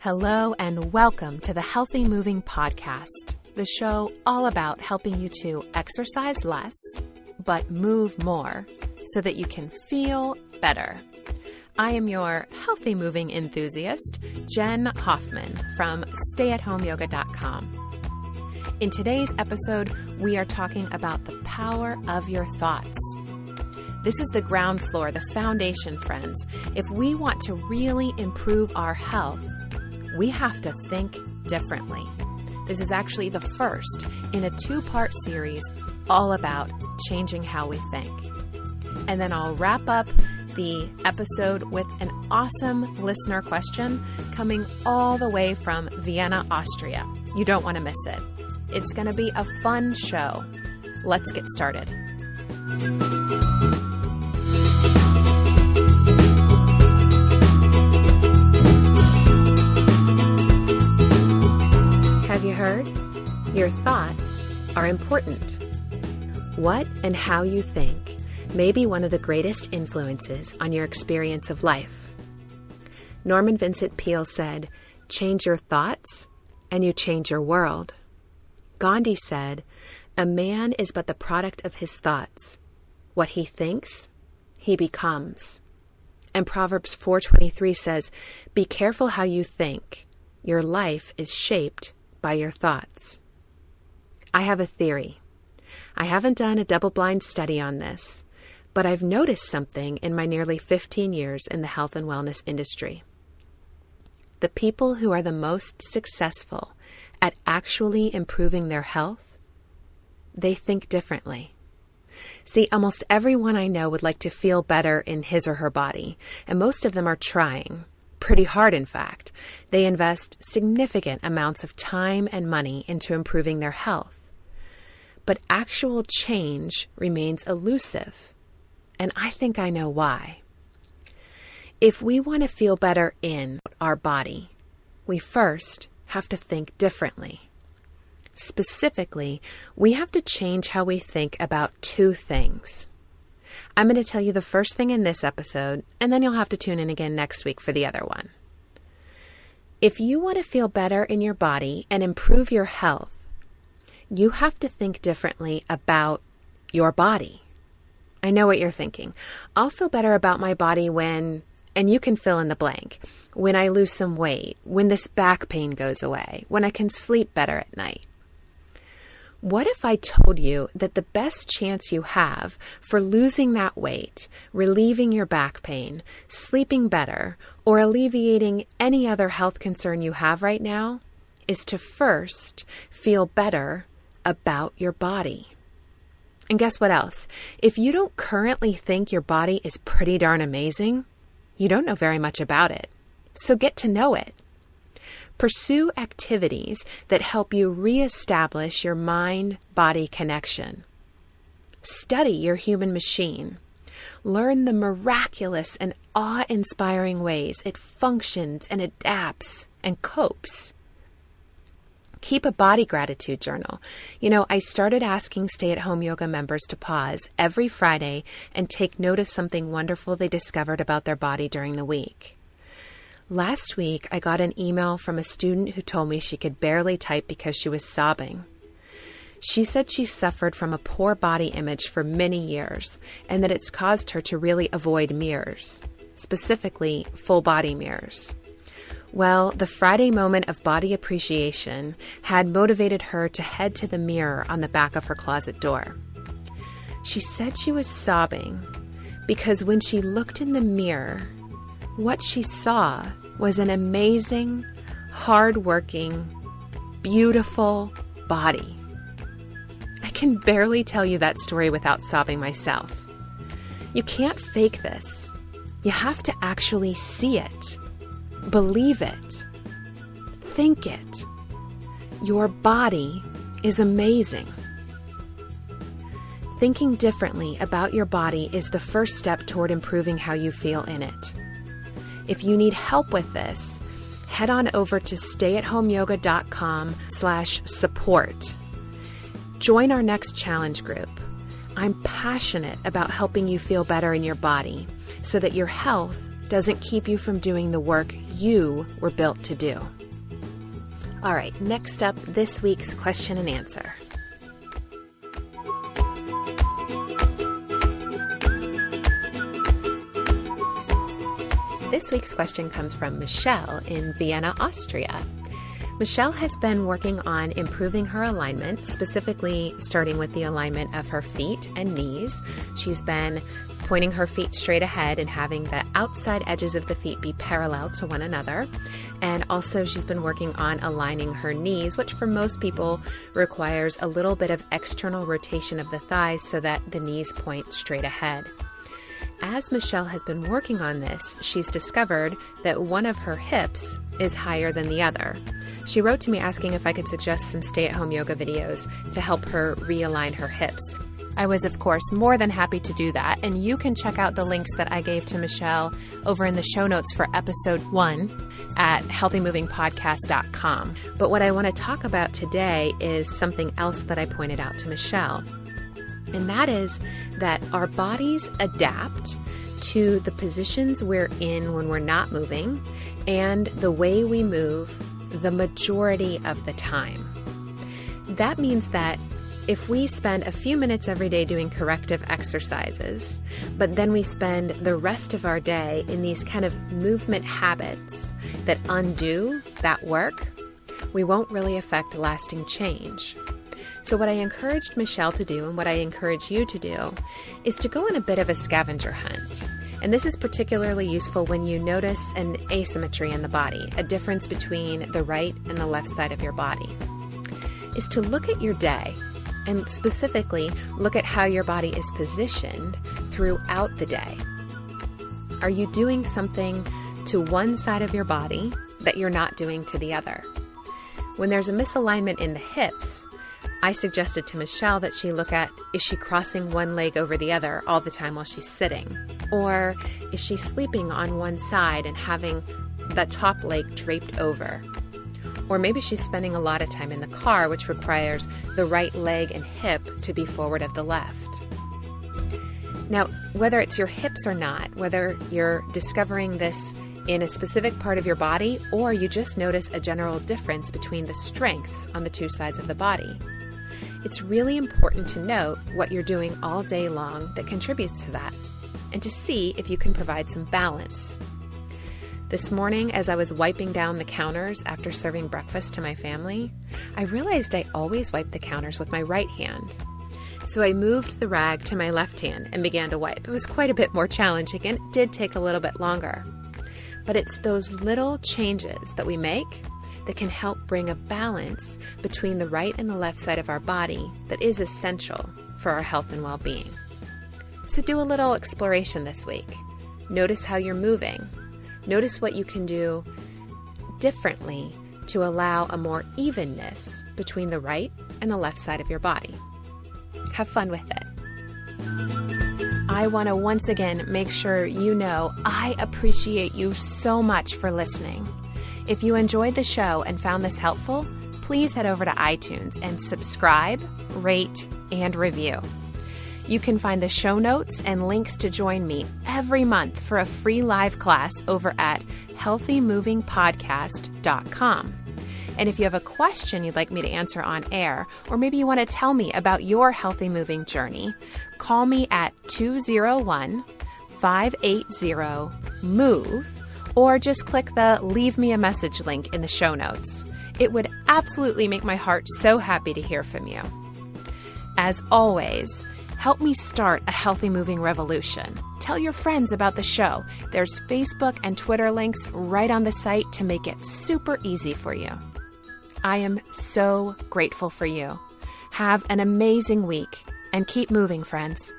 Hello and welcome to the Healthy Moving Podcast, the show all about helping you to exercise less, but move more so that you can feel better. I am your healthy moving enthusiast, Jen Hoffman from stayathomeyoga.com. In today's episode, we are talking about the power of your thoughts. This is the ground floor, the foundation, friends. If we want to really improve our health, we have to think differently. This is actually the first in a two-part series all about changing how we think. And then I'll wrap up the episode with an awesome listener question coming all the way from Vienna, Austria. You don't want to miss it. It's going to be a fun show. Let's get started. Have you heard? Your thoughts are important. What and how you think may be one of the greatest influences on your experience of life. Norman Vincent Peale said, "Change your thoughts and you change your world." Gandhi said, "A man is but the product of his thoughts. What he thinks, he becomes." And Proverbs 4:23 says, "Be careful how you think. Your life is shaped by your thoughts." I have a theory. I haven't done a double-blind study on this, but I've noticed something in my nearly 15 years in the health and wellness industry. The people who are the most successful at actually improving their health, they think differently. See, almost everyone I know would like to feel better in his or her body, and most of them are trying. Pretty hard, in fact. They invest significant amounts of time and money into improving their health. But actual change remains elusive, and I think I know why. If we want to feel better in our body, we first have to think differently. Specifically, we have to change how we think about two things. I'm going to tell you the first thing in this episode, and then you'll have to tune in again next week for the other one. If you want to feel better in your body and improve your health, you have to think differently about your body. I know what you're thinking. I'll feel better about my body when, and you can fill in the blank, when I lose some weight, when this back pain goes away, when I can sleep better at night. What if I told you that the best chance you have for losing that weight, relieving your back pain, sleeping better, or alleviating any other health concern you have right now is to first feel better about your body? And guess what else? If you don't currently think your body is pretty darn amazing, you don't know very much about it. So get to know it. Pursue activities that help you reestablish your mind-body connection. Study your human machine. Learn the miraculous and awe-inspiring ways it functions and adapts and copes. Keep a body gratitude journal. You know, I started asking stay-at-home yoga members to pause every Friday and take note of something wonderful they discovered about their body during the week. Last week, I got an email from a student who told me she could barely type because she was sobbing. She said she suffered from a poor body image for many years and that it's caused her to really avoid mirrors, specifically full body mirrors. Well, the Friday moment of body appreciation had motivated her to head to the mirror on the back of her closet door. She said she was sobbing because when she looked in the mirror, what she saw was an amazing, hard-working, beautiful body. I can barely tell you that story without sobbing myself. You can't fake this. You have to actually see it, believe it, think it. Your body is amazing. Thinking differently about your body is the first step toward improving how you feel in it. If you need help with this, head on over to stayathomeyoga.com/support. Join our next challenge group. I'm passionate about helping you feel better in your body so that your health doesn't keep you from doing the work you were built to do. All right, next up, this week's question and answer. This week's question comes from Michelle in Vienna, Austria. Michelle has been working on improving her alignment, specifically starting with the alignment of her feet and knees. She's been pointing her feet straight ahead and having the outside edges of the feet be parallel to one another. And also she's been working on aligning her knees, which for most people requires a little bit of external rotation of the thighs so that the knees point straight ahead. As Michelle has been working on this, she's discovered that one of her hips is higher than the other. She wrote to me asking if I could suggest some stay-at-home yoga videos to help her realign her hips. I was, of course, more than happy to do that, and you can check out the links that I gave to Michelle over in the show notes for episode 1 at healthymovingpodcast.com. But what I want to talk about today is something else that I pointed out to Michelle. And that is that our bodies adapt to the positions we're in when we're not moving and the way we move the majority of the time. That means that if we spend a few minutes every day doing corrective exercises, but then we spend the rest of our day in these kind of movement habits that undo that work, we won't really affect lasting change. So what I encouraged Michelle to do and what I encourage you to do is to go on a bit of a scavenger hunt. And this is particularly useful when you notice an asymmetry in the body, a difference between the right and the left side of your body, is to look at your day and specifically look at how your body is positioned throughout the day. Are you doing something to one side of your body that you're not doing to the other? When there's a misalignment in the hips, I suggested to Michelle that she look at, is she crossing one leg over the other all the time while she's sitting? Or is she sleeping on one side and having the top leg draped over? Or maybe she's spending a lot of time in the car, which requires the right leg and hip to be forward of the left. Now, whether it's your hips or not, whether you're discovering this in a specific part of your body or you just notice a general difference between the strengths on the two sides of the body, it's really important to note what you're doing all day long that contributes to that and to see if you can provide some balance. This morning, as I was wiping down the counters after serving breakfast to my family, I realized I always wipe the counters with my right hand. So I moved the rag to my left hand and began to wipe. It was quite a bit more challenging and it did take a little bit longer. But it's those little changes that we make that can help bring a balance between the right and the left side of our body that is essential for our health and well-being. So do a little exploration this week. Notice how you're moving. Notice what you can do differently to allow a more evenness between the right and the left side of your body. Have fun with it. I want to once again make sure you know I appreciate you so much for listening. If you enjoyed the show and found this helpful, please head over to iTunes and subscribe, rate, and review. You can find the show notes and links to join me every month for a free live class over at healthymovingpodcast.com. And if you have a question you'd like me to answer on air, or maybe you want to tell me about your healthy moving journey, call me at 201-580-MOVE, or just click the Leave Me a Message link in the show notes. It would absolutely make my heart so happy to hear from you. As always, help me start a healthy moving revolution. Tell your friends about the show. There's Facebook and Twitter links right on the site to make it super easy for you. I am so grateful for you. Have an amazing week and keep moving, friends.